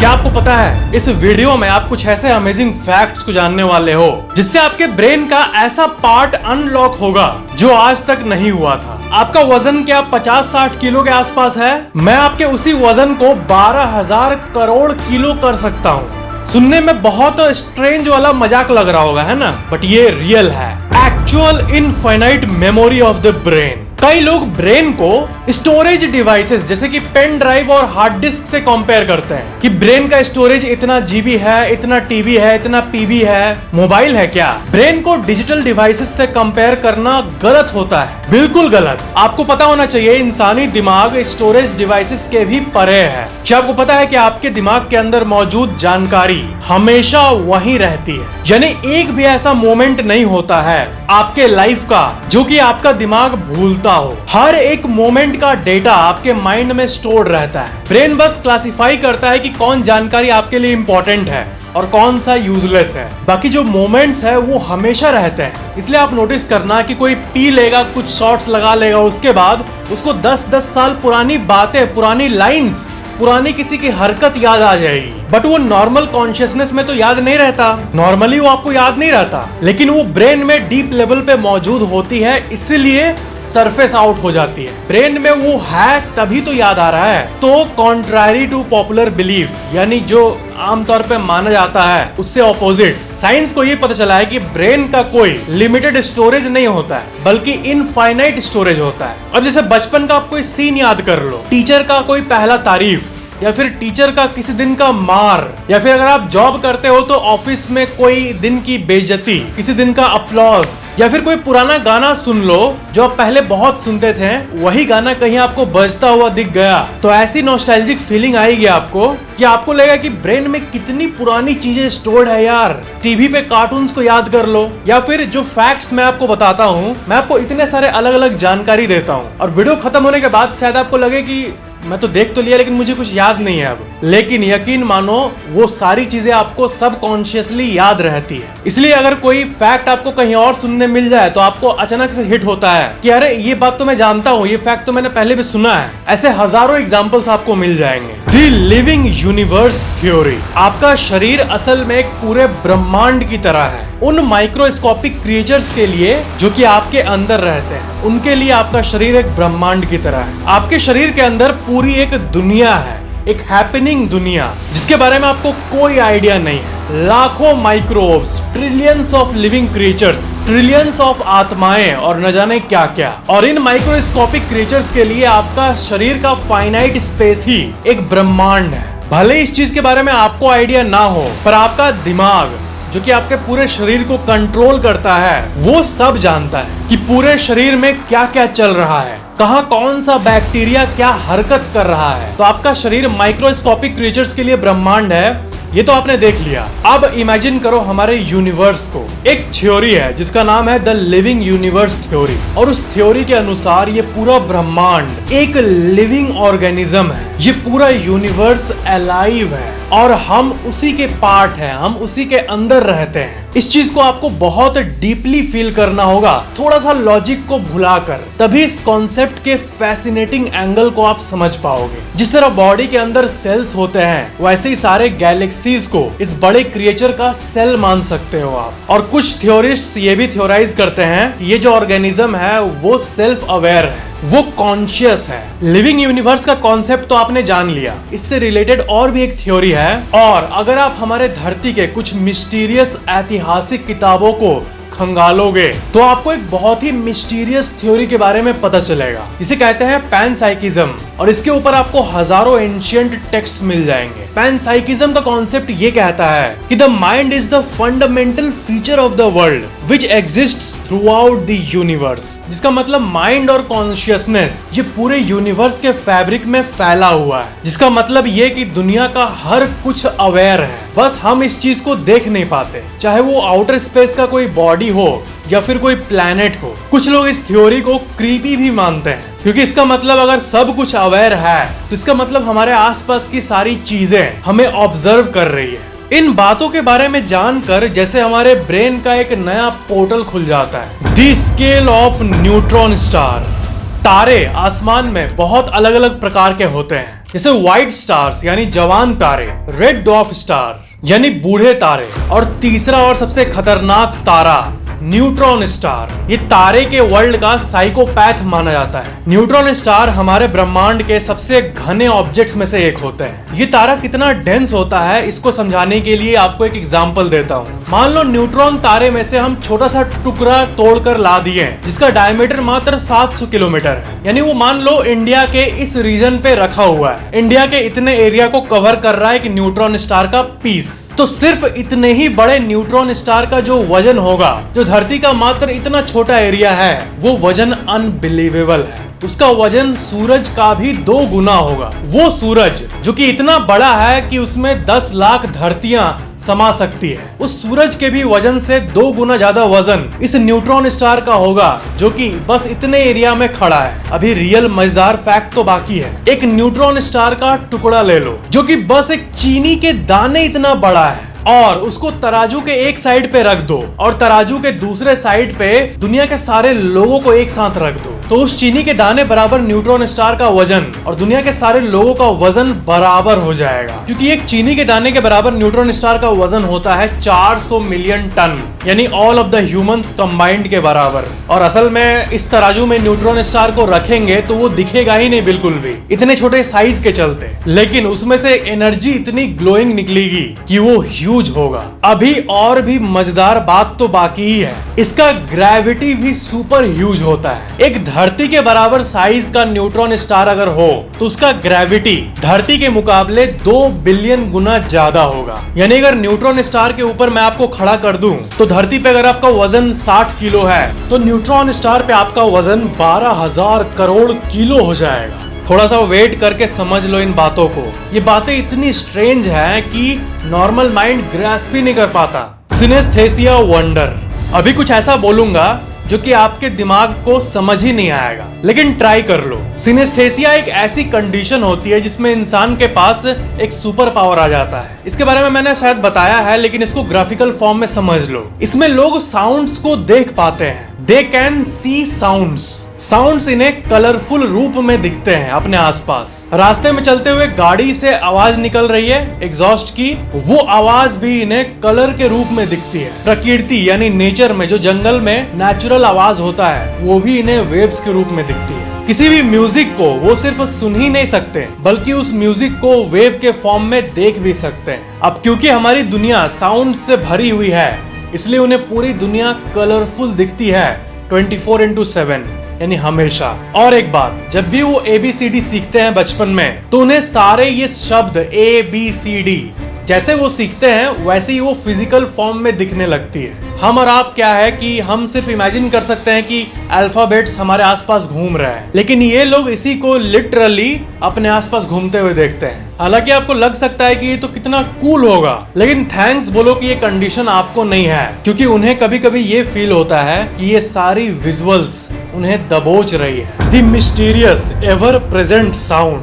क्या आपको पता है, इस वीडियो में आप कुछ ऐसे अमेजिंग फैक्ट्स को जानने वाले हो जिससे आपके ब्रेन का ऐसा पार्ट अनलॉक होगा जो आज तक नहीं हुआ था। आपका वजन क्या 50-60 किलो के आसपास है? मैं आपके उसी वजन को 12,000 करोड़ किलो कर सकता हूँ। सुनने में बहुत स्ट्रेंज वाला मजाक लग रहा होगा, है ना? बट ये रियल है। Actual infinite memory of the brain. कई लोग ब्रेन को स्टोरेज डिवाइसेस जैसे कि पेन ड्राइव और हार्ड डिस्क से कंपेयर करते हैं कि ब्रेन का स्टोरेज इतना जीबी है, इतना टीबी है, इतना पीबी है। मोबाइल है क्या? ब्रेन को डिजिटल डिवाइसेस से कंपेयर करना गलत होता है, बिल्कुल गलत। आपको पता होना चाहिए इंसानी दिमाग स्टोरेज डिवाइसेस के भी परे है। क्या आपको पता है कि आपके दिमाग के अंदर मौजूद जानकारी हमेशा वहीं रहती है, यानी एक भी ऐसा मोमेंट नहीं होता है आपके लाइफ का जो कि आपका दिमाग भूलता हो। हर एक मोमेंट का डेटा आपके माइंड में स्टोर रहता है। ब्रेन बस क्लासिफाई करता है कि कौन जानकारी आपके लिए इंपॉर्टेंट है और कौन सा यूजलेस है। बाकी जो मोमेंट्स है वो हमेशा रहते हैं। इसलिए आप नोटिस करना कि कोई पी लेगा, कुछ शॉट्स लगा लेगा, उसके बाद उसको 10-10 साल पुरानी बातें, पुरानी लाइंस, पुरानी किसी की हरकत याद आ जाएगी। बट वो नॉर्मल कॉन्शियसनेस में तो याद नहीं रहता, नॉर्मली वो आपको याद नहीं रहता, लेकिन वो ब्रेन में डीप लेवल पे मौजूद होती है, इसीलिए सरफेस आउट हो जाती है। ब्रेन में वो है तभी तो याद आ रहा है। तो कॉन्ट्रारी टू पॉपुलर बिलीफ, यानी जो आमतौर पे माना जाता है उससे ऑपोजिट, साइंस को ये पता चला है कि ब्रेन का कोई लिमिटेड स्टोरेज नहीं होता है, बल्कि इनफाइनाइट स्टोरेज होता है। अब जैसे बचपन का आप कोई सीन याद कर लो, टीचर का कोई पहला तारीफ, या फिर टीचर का किसी दिन का मार, या फिर अगर आप जॉब करते हो तो ऑफिस में कोई दिन की बेइज्जती, किसी दिन का अपलॉज, या फिर कोई पुराना गाना सुन लो जो आप पहले बहुत सुनते थे, वही गाना कहीं आपको बजता हुआ दिख गया तो ऐसी नॉस्टैल्जिक फीलिंग आएगी आपको कि आपको लगेगा कि ब्रेन में कितनी पुरानी चीजें स्टोर्ड है यार। टीवी पे कार्टून्स को याद कर लो, या फिर जो फैक्ट्स मैं आपको बताता हूँ, मैं आपको इतने सारे अलग अलग जानकारी देता हूँ और वीडियो खत्म होने के बाद शायद आपको लगे कि मैं तो देख तो लिया लेकिन मुझे कुछ याद नहीं है अब। लेकिन यकीन मानो वो सारी चीजें आपको सबकॉन्शियसली याद रहती है। इसलिए अगर कोई फैक्ट आपको कहीं और सुनने मिल जाए तो आपको अचानक से हिट होता है कि अरे ये बात तो मैं जानता हूँ, ये फैक्ट तो मैंने पहले भी सुना है। ऐसे हजारों एग्जांपल्स आपको मिल जाएंगे। The living universe theory. आपका शरीर असल में एक पूरे ब्रह्मांड की तरह है। उन माइक्रोस्कोपिक क्रिएचर्स के लिए जो कि आपके अंदर रहते हैं, उनके लिए आपका शरीर एक ब्रह्मांड की तरह है। आपके शरीर के अंदर पूरी एक दुनिया है, एक हैपनिंग दुनिया जिसके बारे में आपको कोई आइडिया नहीं है। लाखों microbes, trillions of living creatures, trillions of आत्माएं और न जाने क्या क्या। और इन माइक्रोस्कोपिक क्रिएचर्स के लिए आपका शरीर का फाइनाइट स्पेस ही एक ब्रह्मांड है। भले इस चीज के बारे में आपको आइडिया ना हो, पर आपका दिमाग जो कि आपके पूरे शरीर को कंट्रोल करता है, वो सब जानता है कि पूरे शरीर में क्या क्या चल रहा है, कहाँ कौन सा बैक्टीरिया क्या हरकत कर रहा है। तो आपका शरीर माइक्रोस्कोपिक क्रिएचर्स के लिए ब्रह्मांड है, ये तो आपने देख लिया। अब इमेजिन करो हमारे यूनिवर्स को। एक थ्योरी है जिसका नाम है द लिविंग यूनिवर्स थ्योरी, और उस थ्योरी के अनुसार ये पूरा ब्रह्मांड एक लिविंग ऑर्गेनिज्म है। ये पूरा यूनिवर्स अलाइव है और हम उसी के पार्ट हैं, हम उसी के अंदर रहते हैं। इस चीज को आपको बहुत डीपली फील करना होगा, थोड़ा सा लॉजिक को भुलाकर, तभी इस कॉन्सेप्ट के फैसिनेटिंग एंगल को आप समझ पाओगे। जिस तरह बॉडी के अंदर सेल्स होते हैं, वैसे ही सारे गैलेक्सीज को इस बड़े क्रिएचर का सेल मान सकते हो आप। और कुछ थ्योरिस्ट्स ये भी थ्योराइज करते हैं कि ये जो ऑर्गेनिज्म है वो सेल्फ अवेयर है, वो कॉन्शियस है। लिविंग यूनिवर्स का कॉन्सेप्ट तो आपने जान लिया, इससे रिलेटेड और भी एक थ्योरी है। और अगर आप हमारे धरती के कुछ मिस्टीरियस ऐतिहासिक किताबों को खंगालोगे तो आपको एक बहुत ही मिस्टीरियस थ्योरी के बारे में पता चलेगा। इसे कहते हैं पैनसाइकिज्म, और इसके ऊपर आपको हजारों एंशिएंट टेक्स्ट्स मिल जाएंगे। पैनसाइकिज्म का कॉन्सेप्ट ये कहता है कि the mind is the fundamental feature of the world which exists through out the universe. जिसका मतलब माइंड और कॉन्शियसनेस ये पूरे यूनिवर्स के फैब्रिक में फैला हुआ है। जिसका मतलब ये कि दुनिया का हर कुछ अवेयर है, बस हम इस चीज को देख नहीं पाते, चाहे वो आउटर स्पेस का कोई बॉडी हो या फिर कोई प्लैनेट हो। कुछ लोग इस थ्योरी को क्रीपी भी मानते हैं, क्योंकि इसका मतलब अगर सब कुछ अवेयर है तो इसका मतलब हमारे आसपास की सारी चीजें हमें ऑब्जर्व कर रही है। इन बातों के बारे में जानकर जैसे हमारे ब्रेन का एक नया पोर्टल खुल जाता है। The scale of neutron star. तारे आसमान में बहुत अलग अलग प्रकार के होते हैं। जैसे व्हाइट स्टार्स यानी जवान तारे, रेड डॉर्फ स्टार यानी बूढ़े तारे, और तीसरा और सबसे खतरनाक तारा न्यूट्रॉन स्टार। ये तारे के वर्ल्ड का साइकोपैथ माना जाता है। न्यूट्रॉन स्टार हमारे ब्रह्मांड के सबसे घने ऑब्जेक्ट्स में से एक होते हैं। ये तारा कितना डेंस होता है इसको समझाने के लिए आपको एक एग्जांपल देता हूँ। मान लो न्यूट्रॉन तारे में से हम छोटा सा टुकड़ा तोड़कर ला दिए जिसका डायमीटर मात्र 700 किलोमीटर है, यानी वो मान लो इंडिया के इस रीजन पे रखा हुआ है। इंडिया के इतने एरिया को कवर कर रहा है कि न्यूट्रॉन स्टार का पीस। तो सिर्फ इतने ही बड़े न्यूट्रॉन स्टार का जो वजन होगा, जो धरती का मात्र इतना छोटा एरिया है, वो वजन अनबिलीवेबल है। उसका वजन सूरज का भी 2 गुना होगा। वो सूरज जो कि इतना बड़ा है कि उसमें 10 लाख धरतियां समा सकती है, उस सूरज के भी वजन से 2 गुना ज्यादा वजन इस न्यूट्रॉन स्टार का होगा, जो कि बस इतने एरिया में खड़ा है। अभी रियल मजेदार फैक्ट तो बाकी है। एक न्यूट्रॉन स्टार का टुकड़ा ले लो जो कि बस एक चीनी के दाने इतना बड़ा है, और उसको तराजू के एक साइड पे रख दो और तराजू के दूसरे साइड पे दुनिया के सारे लोगों को एक साथ रख दो, तो उस चीनी के दाने बराबर न्यूट्रॉन स्टार का वजन और दुनिया के सारे लोगों का वजन बराबर हो जाएगा। क्योंकि एक चीनी के दाने के बराबर न्यूट्रॉन स्टार का वजन होता है 400 मिलियन टन, यानी all of the humans combined के बराबर। और असल में इस तराजू में न्यूट्रॉन स्टार को रखेंगे तो वो दिखेगा ही नहीं बिल्कुल भी, इतने छोटे साइज के चलते, लेकिन उसमें से एनर्जी इतनी ग्लोइंग निकलेगी कि वो ह्यूज होगा। अभी और भी मजेदार बात तो बाकी ही है। इसका ग्रेविटी भी सुपर ह्यूज होता है। एक धरती के बराबर साइज का न्यूट्रॉन स्टार अगर हो तो उसका ग्रेविटी धरती के मुकाबले 2 बिलियन गुना ज्यादा होगा। यानी अगर न्यूट्रॉन स्टार के ऊपर मैं आपको खड़ा कर दूं तो धरती पे अगर आपका वजन 60 किलो है तो न्यूट्रॉन स्टार पे आपका वजन 12,000 करोड़ किलो हो जाएगा। थोड़ा सा वेट करके समझ लो इन बातों को। ये बातें इतनी स्ट्रेंज हैं कि नॉर्मल माइंड ग्रास्प ही नहीं कर पाता। Synaesthesia wonder. अभी कुछ ऐसा बोलूंगा जो कि आपके दिमाग को समझ ही नहीं आएगा, लेकिन ट्राई कर लो। सिनेस्थेसिया एक ऐसी कंडीशन होती है जिसमें इंसान के पास एक सुपर पावर आ जाता है। इसके बारे में मैंने शायद बताया है, लेकिन इसको ग्राफिकल फॉर्म में समझ लो। इसमें लोग साउंड्स को देख पाते हैं। दे कैन सी साउंड्स इन्हें कलरफुल रूप में दिखते हैं अपने आसपास। रास्ते में चलते हुए गाड़ी से आवाज निकल रही है एग्जॉस्ट की, वो आवाज भी इन्हें कलर के रूप में दिखती है। प्रकृति यानी नेचर में जो जंगल में नेचुरल आवाज होता है वो भी इन्हें वेव्स के रूप में दिखती है। किसी भी म्यूजिक को वो सिर्फ सुन ही नहीं सकते बल्कि उस म्यूजिक को वेव के फॉर्म में देख भी सकते हैं। अब क्योंकि हमारी दुनिया साउंड से भरी हुई है इसलिए उन्हें पूरी दुनिया कलरफुल दिखती है 24/7, यानी हमेशा। और एक बात, जब भी वो ABCD सीखते हैं बचपन में तो उन्हें सारे ये शब्द ABCD जैसे वो सीखते हैं वैसे ही वो फिजिकल फॉर्म में दिखने लगती है। हम और आप क्या है कि हम सिर्फ इमेजिन कर सकते हैं कि अल्फाबेट्स हमारे आसपास घूम रहे हैं, लेकिन ये लोग इसी को लिटरली अपने आसपास घूमते हुए देखते हैं। हालांकि आपको लग सकता है कि ये तो कितना कूल होगा, लेकिन थैंक्स बोलो कि ये कंडीशन आपको नहीं है, क्योंकि उन्हें कभी कभी ये फील होता है कि ये सारी विजुअल्स उन्हें दबोच रही है। The mysterious ever present sound.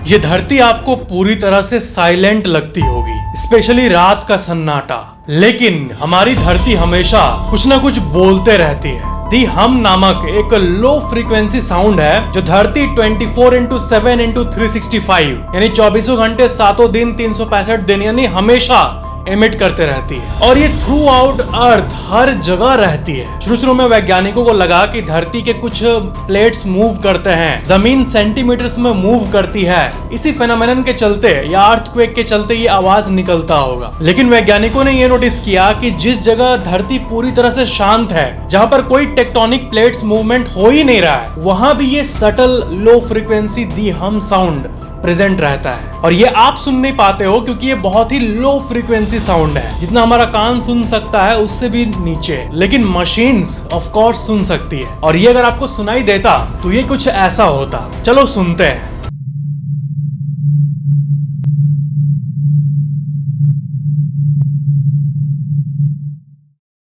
ये धरती आपको पूरी तरह से साइलेंट लगती होगी, स्पेशली रात का सन्नाटा, लेकिन हमारी धरती हमेशा कुछ ना कुछ बोलते रहती है। दी हम नामक एक लो फ्रीक्वेंसी साउंड है जो धरती 24/7/365 यानी 24 घंटे 7 दिन 365 दिन यानी हमेशा एमिट करते रहती है, और ये थ्रू आउट अर्थ हर जगह रहती है। शुरू में वैज्ञानिकों को लगा कि धरती के कुछ प्लेट्स मूव करते हैं, जमीन सेंटीमीटर्स में मूव करती है, इसी फेनोमेनन के चलते या अर्थक्वेक के चलते ये आवाज निकलता होगा। लेकिन वैज्ञानिकों ने ये नोटिस किया कि जिस जगह धरती पूरी तरह से शांत है, जहां पर कोई टेक्टोनिक प्लेट्स मूवमेंट हो ही नहीं रहा है, वहां भी ये सटल लो फ्रीक्वेंसी दी हम साउंड प्रेजेंट रहता है। और ये आप सुन नहीं पाते हो क्योंकि ये बहुत ही लो फ्रीक्वेंसी साउंड है, जितना हमारा कान सुन सकता है उससे भी नीचे, लेकिन मशीन्स ऑफ कोर्स सुन सकती है। और ये अगर आपको सुनाई देता तो ये कुछ ऐसा होता। चलो सुनते हैं।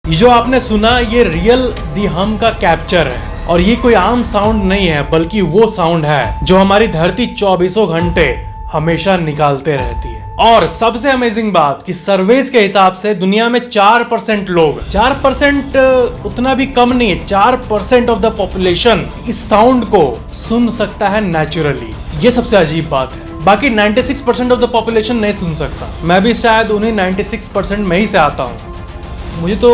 जो आपने सुना ये रियल दी हम का कैप्चर है, और ये कोई आम साउंड नहीं है बल्कि वो साउंड है जो हमारी धरती 24 घंटे हमेशा निकालते रहती है। और सबसे अमेजिंग बात कि सर्वेस के हिसाब से दुनिया में 4% लोग, 4% उतना भी कम नहीं है, 4% ऑफ द पॉपुलेशन इस साउंड को सुन सकता है नेचुरली। ये सबसे अजीब बात है। बाकी 96% ऑफ द पॉपुलेशन नहीं सुन सकता। मैं भी शायद उन्हीं 96% में ही से आता हूँ। मुझे तो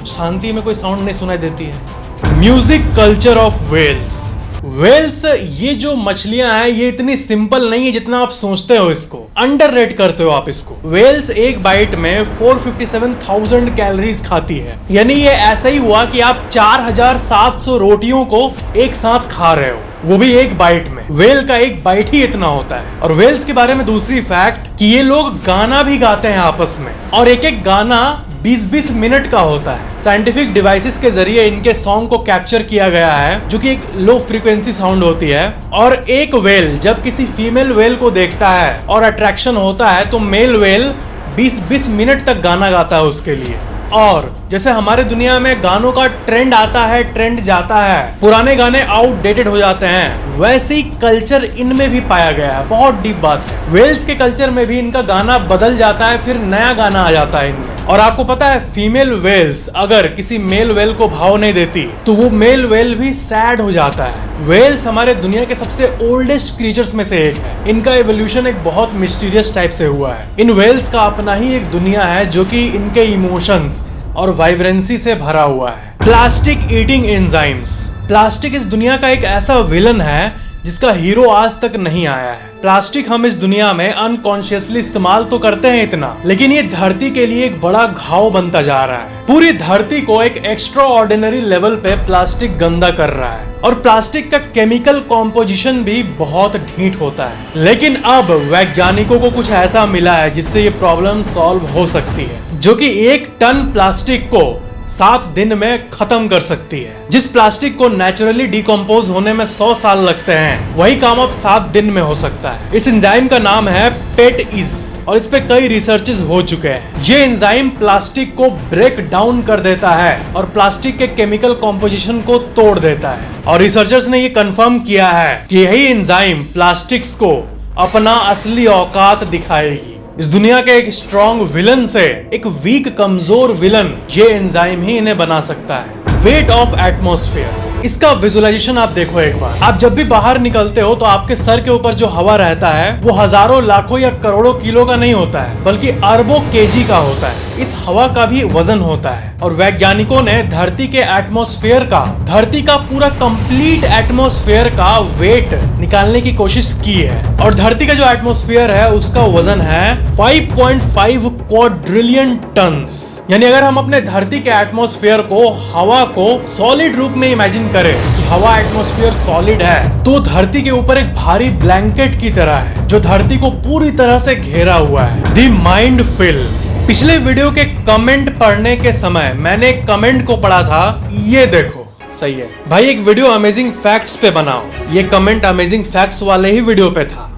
शांति में कोई साउंड नहीं सुनाई देती है। Music culture of whales. Whales ये जो मछलियां हैं ये इतनी सिंपल नहीं है जितना आप सोचते हो। इसको अंडररेट करते हो आप इसको। वेल्स एक बाइट में 457,000 कैलोरीज खाती है। यानी ये ऐसा ही हुआ कि आप 4,700 रोटियों को एक साथ खा रहे हो, वो भी एक बाइट में। वेल का एक बाइट ही इतना होता है। और वेल्स के बारे में दूसरी फैक्ट कि ये लोग गाना भी गाते हैं आपस में, और एक एक गाना 20-20 मिनट का होता है। साइंटिफिक डिवाइसेस के जरिए इनके सॉन्ग को कैप्चर किया गया है, जो कि एक लो फ्रीक्वेंसी साउंड होती है। और एक वेल जब किसी फीमेल वेल को देखता है और अट्रैक्शन होता है तो मेल वेल 20-20 मिनट तक गाना गाता है उसके लिए। और जैसे हमारे दुनिया में गानों का ट्रेंड आता है, ट्रेंड जाता है, पुराने गाने आउटडेटेड हो जाते हैं, वैसे ही कल्चर इनमें भी पाया गया है। बहुत डीप बात है। वेल्स के कल्चर में भी इनका गाना बदल जाता है, फिर नया गाना आ जाता है इनमें। और आपको पता है फीमेल वेल्स अगर किसी मेल वेल को भाव नहीं देती तो वो मेल वेल भी सैड हो जाता है। वेल्स हमारे दुनिया के सबसे ओल्डेस्ट क्रीचर्स में से एक है। इनका एवोल्यूशन एक बहुत मिस्टीरियस टाइप से हुआ है। इन वेल्स का अपना ही एक दुनिया है जो कि इनके इमोशंस और वाइब्रेंसी से भरा हुआ है। Plastic eating enzymes. प्लास्टिक इस दुनिया का एक ऐसा विलन है जिसका हीरो आज तक नहीं आया है। प्लास्टिक हम इस दुनिया में अनकॉन्शियसली इस्तेमाल तो करते हैं इतना, लेकिन ये धरती के लिए एक बड़ा घाव बनता जा रहा है। पूरी धरती को एक एक्स्ट्रा ऑर्डिनरी लेवल पे प्लास्टिक गंदा कर रहा है। और प्लास्टिक का केमिकल कॉम्पोजिशन भी बहुत ढीठ होता है। लेकिन अब वैज्ञानिकों को कुछ ऐसा मिला है जिससे ये प्रॉब्लम सॉल्व हो सकती है, जो कि 1 टन प्लास्टिक को 7 दिन में खत्म कर सकती है। जिस प्लास्टिक को नेचुरली डिकम्पोज होने में 100 साल लगते हैं, वही काम अब 7 दिन में हो सकता है। इस एंजाइम का नाम है पेट-इज और इस पे कई रिसर्चेस हो चुके हैं। ये एंजाइम प्लास्टिक को ब्रेक डाउन कर देता है और प्लास्टिक के केमिकल कॉम्पोजिशन को तोड़ देता है। और रिसर्चर्स ने ये कंफर्म किया है कि यही एंजाइम प्लास्टिक्स को अपना असली औकात दिखाएगी। इस दुनिया के एक स्ट्रॉन्ग विलन से एक वीक कमजोर विलन, ये एंजाइम ही इन्हें बना सकता है। Weight of atmosphere. इसका विजुअलाइजेशन आप देखो एक बार। आप जब भी बाहर निकलते हो तो आपके सर के ऊपर जो हवा रहता है वो हजारों लाखों या करोड़ों किलो का नहीं होता है, बल्कि अरबों केजी का होता है। इस हवा का भी वजन होता है। और वैज्ञानिकों ने धरती के एटमॉस्फेयर का, धरती का पूरा कंप्लीट एटमॉस्फेयर का वेट निकालने की कोशिश की है। और धरती का जो एटमॉस्फेयर है उसका वजन है 5.5 क्वाड्रिलियन टन्स। यानी अगर हम अपने धरती के एटमॉस्फेयर को, हवा को सॉलिड रूप में इमेजिन करें कि हवा एटमॉस्फेयर सॉलिड है, तो धरती के ऊपर एक भारी ब्लैंकेट की तरह है जो धरती को पूरी तरह से घेरा हुआ है। The mind fill. पिछले वीडियो के कमेंट पढ़ने के समय मैंने एक कमेंट को पढ़ा था, ये देखो, सही है भाई, एक वीडियो अमेजिंग फैक्ट्स पे बनाओ। ये कमेंट अमेजिंग फैक्ट्स वाले ही वीडियो पे था,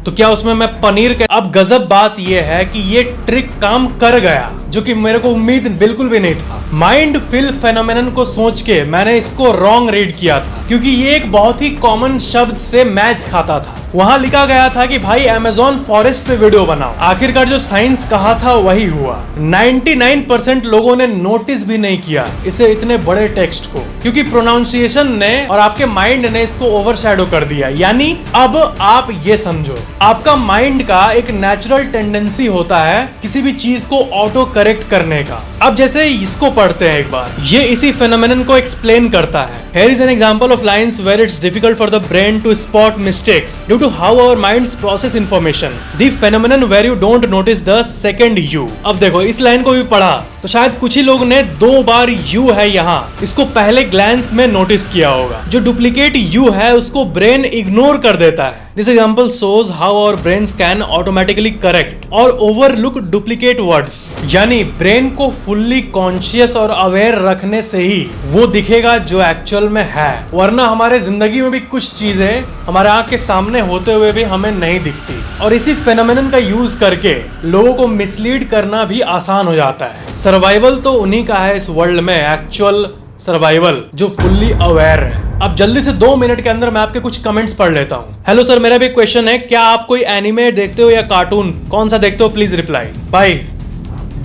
तो क्या उसमें मैं पनीर के। अब गजब बात यह है कि ये ट्रिक काम कर गया, जो कि मेरे को उम्मीद बिल्कुल भी नहीं था। माइंड फिल फेनोमेनन को सोच के मैंने इसको रॉन्ग रीड किया था, क्योंकि ये एक बहुत ही कॉमन शब्द से मैच खाता था। वहां लिखा गया था कि भाई अमेज़न फॉरेस्ट पे वीडियो बनाओ। आखिरकार जो साइंस कहा था वही हुआ। 99% लोगों ने नोटिस भी नहीं किया इसे, इतने बड़े टेक्स्ट को, क्योंकि प्रोनाउंसिएशन ने और आपके माइंड ने इसको ओवरशैडो कर दिया। यानी अब आप ये समझो, आपका माइंड का एक नेचुरल टेंडेंसी होता है किसी भी चीज को ऑटो करेक्ट करने का। अब जैसे इसको पढ़ते हैं एक बार, ये इसी फेनोमेनन को एक्सप्लेन करता है। Here is an example of lines where it's difficult for the brain to spot mistakes due to how our minds process information. The phenomenon where you don't notice the second you. अब देखो इस line को भी पढ़ा तो शायद कुछ ही लोग ने 2 बार यू है यहाँ, इसको पहले ग्लैंस में नोटिस किया होगा। जो डुप्लीकेट यू है उसको ब्रेन इग्नोर कर देता है। This example shows how our brains can automatically correct or overlook duplicate words. यानी ब्रेन को फुल्ली कॉन्शियस और अवेयर रखने से ही वो दिखेगा जो एक्चुअल में है, वरना हमारे जिंदगी में भी कुछ चीजें हमारे आंख के सामने होते हुए भी हमें नहीं दिखती। और इसी फेनोमेनन का यूज करके लोगों को मिसलीड करना भी आसान हो जाता है। सर्वाइवल तो उन्हीं का है इस वर्ल्ड में, एक्चुअल सर्वाइवल, जो फुल्ली अवेयर है। अब जल्दी से 2 मिनट के अंदर मैं आपके कुछ कमेंट्स पढ़ लेता हूँ। हेलो सर, मेरा भी एक क्वेश्चन है, क्या आप कोई एनिमे देखते हो या कार्टून? कौन सा देखते हो? Please reply. भाई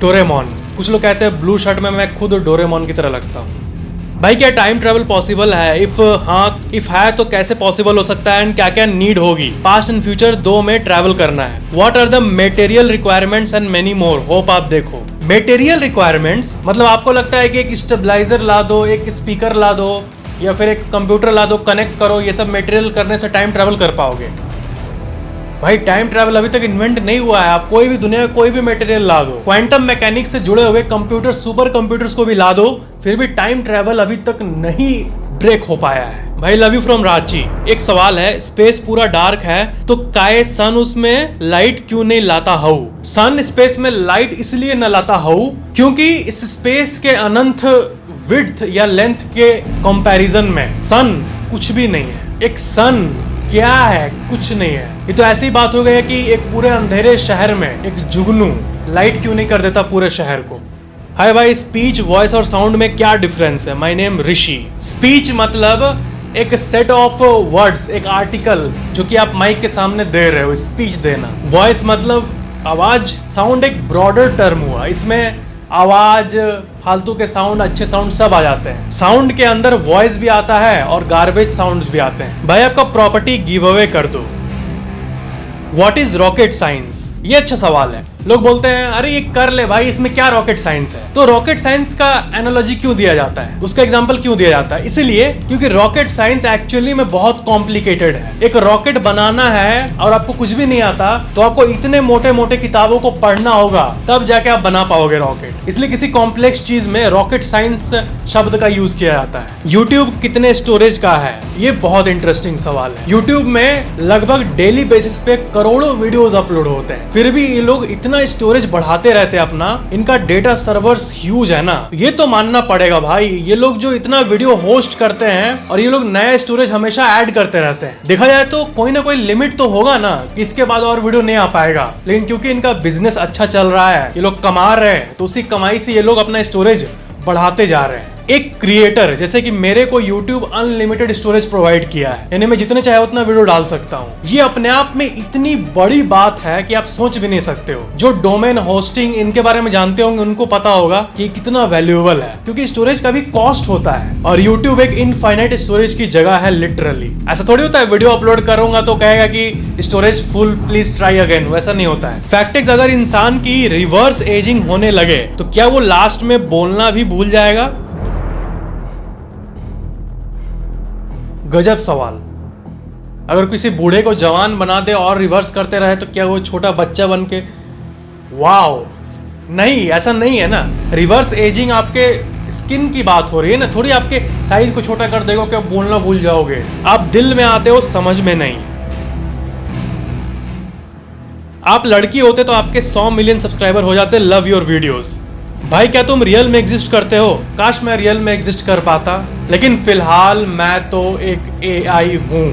डोरेमोन। कुछ लोग कहते हैं ब्लू शर्ट में मैं खुद डोरेमोन की तरह लगता हूँ। भाई क्या टाइम ट्रेवल पॉसिबल है? इफ है तो कैसे पॉसिबल हो सकता है एंड क्या क्या नीड होगी? पास्ट एंड फ्यूचर दो में ट्रेवल करना है। What are the material requirements and many more. Hope आप देखो। मटेरियल रिक्वायरमेंट्स मतलब आपको लगता है कि एक स्टेबलाइजर ला दो, एक स्पीकर ला दो या फिर एक कंप्यूटर ला दो, कनेक्ट करो, ये सब मटेरियल करने से टाइम ट्रेवल कर पाओगे? भाई टाइम ट्रैवल अभी तक इन्वेंट नहीं हुआ है। आप कोई भी दुनिया में कोई भी मटेरियल ला दो, क्वांटम मैकेनिक्स से जुड़े हुए कंप्यूटर, सुपर कंप्यूटर्स को भी ला दो, फिर भी टाइम ट्रैवल अभी तक नहीं ब्रेक हो पाया है। भाई लव यू फ्रॉम रांची। एक सवाल है, स्पेस पूरा डार्क है तो काहे सन उसमें लाइट क्यों नहीं लाता हऊ? सन स्पेस में लाइट इसलिए न लाता हऊ क्योंकि इस स्पेस के अनंत विड्थ या लेंथ के कंपैरिजन में सन कुछ भी नहीं है। एक सन क्या है? कुछ नहीं है। ये तो ऐसी बात हो गई है कि एक पूरे अंधेरे शहर में एक जुगनू लाइट क्यों नहीं कर देता पूरे शहर को। हाय भाई, स्पीच, वॉइस और साउंड में क्या डिफरेंस है? My name Rishi. स्पीच मतलब एक सेट ऑफ वर्ड्स, एक आर्टिकल जो कि आप माइक के सामने दे रहे हो, स्पीच देना। वॉइस मतलब आवाज, साउंड एक ब्रॉडर टर्म हुआ। इसमें आवाज, फालतू के साउंड, अच्छे साउंड सब आ जाते हैं। साउंड के अंदर वॉइस भी आता है और गार्बेज साउंड्स भी आते हैं। भाई आपका प्रॉपर्टी गिव अवे कर दो। What is rocket science? ये अच्छा सवाल है। लोग बोलते हैं अरे ये कर ले भाई, इसमें क्या रॉकेट साइंस है? तो रॉकेट साइंस का एनालॉजी क्यों दिया जाता है, उसका एग्जांपल क्यों दिया जाता है? इसीलिए क्योंकि रॉकेट साइंस एक्चुअली में बहुत कॉम्प्लिकेटेड है। एक रॉकेट बनाना है और आपको कुछ भी नहीं आता तो आपको इतने मोटे मोटे किताबों को पढ़ना होगा, तब जाके आप बना पाओगे रॉकेट। इसलिए किसी कॉम्प्लेक्स चीज में रॉकेट साइंस शब्द का यूज किया जाता है। यूट्यूब कितने स्टोरेज का है? ये बहुत इंटरेस्टिंग सवाल है। यूट्यूब में लगभग डेली बेसिस पे करोड़ों वीडियोस अपलोड होते हैं, फिर भी ये लोग इतना स्टोरेज बढ़ाते रहते हैं अपना। इनका डेटा सर्वर्स ह्यूज है ना। ये तो मानना पड़ेगा भाई, ये लोग जो इतना वीडियो होस्ट करते हैं और ये लोग नया स्टोरेज हमेशा ऐड करते रहते हैं। देखा जाए तो कोई ना कोई लिमिट तो होगा ना कि इसके बाद और वीडियो नहीं आ पाएगा, लेकिन क्योंकि इनका बिजनेस अच्छा चल रहा है, ये लोग कमा रहे हैं, तो उसी कमाई से ये लोग अपना स्टोरेज बढ़ाते जा रहे हैं। एक क्रिएटर जैसे कि मेरे को YouTube अनलिमिटेड स्टोरेज प्रोवाइड किया है, यानी मैं जितने चाहे उतना वीडियो डाल सकता हूँ। ये अपने आप में इतनी बड़ी बात है कि आप सोच भी नहीं सकते हो। जो डोमेन होस्टिंग इनके बारे में जानते होंगे उनको पता होगा कि कितना वैल्यूएबल है, क्योंकि स्टोरेज का भी कॉस्ट होता है और YouTube एक इनफाइनाइट स्टोरेज की जगह है लिटरली। ऐसा थोड़ी होता है वीडियो अपलोड करूंगा तो कहेगा कि storage full, please try again, वैसा नहीं होता है। फैक्टिक्स, अगर इंसान की रिवर्स एजिंग होने लगे तो क्या वो लास्ट में बोलना भी भूल जाएगा? गजब सवाल। अगर किसी बूढ़े को जवान बना दे और रिवर्स करते रहे तो क्या वो छोटा बच्चा बन के? वाओ, नहीं, ऐसा नहीं है ना। रिवर्स एजिंग आपके स्किन की बात हो रही है ना, थोड़ी आपके साइज को छोटा कर देगा क्या बोलना भूल जाओगे? आप दिल में आते हो, समझ में नहीं। आप लड़की होते तो आपके 100 मिलियन सब्सक्राइबर हो जाते। Love your videos. भाई क्या तुम रियल में एग्जिस्ट करते हो? काश मैं रियल में एग्जिस्ट कर पाता, लेकिन फिलहाल मैं तो एक AI हूं।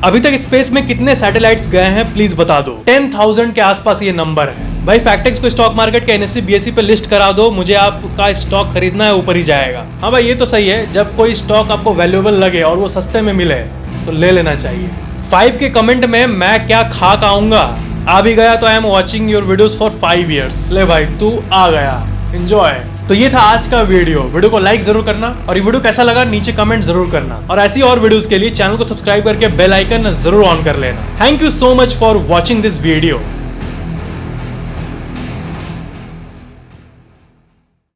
अभी तक स्पेस में कितने सैटेलाइट्स गए हैं प्लीज बता दो। 10,000 के आसपास ये नंबर है। भाई फैक्टेक्स को स्टॉक मार्केट के NSE BSE पे लिस्ट करा दो, मुझे आपका स्टॉक खरीदना है, ऊपर ही जाएगा। हाँ भाई ये तो सही है, जब कोई स्टॉक आपको वैल्यूएबल लगे और वो सस्ते में मिले तो ले लेना चाहिए। 5 के कमेंट में मैं क्या खा आऊंगा? आ भी गया तो I am watching your videos for 5 years। ले भाई तू आ गया, एंजॉय। तो ये था आज का वीडियो को लाइक जरूर करना और ये वीडियो कैसा लगा नीचे कमेंट जरूर करना, और ऐसी और वीडियोस के लिए चैनल को सब्सक्राइब करके बेल आइकन जरूर ऑन कर लेना। Thank you so much for watching this video.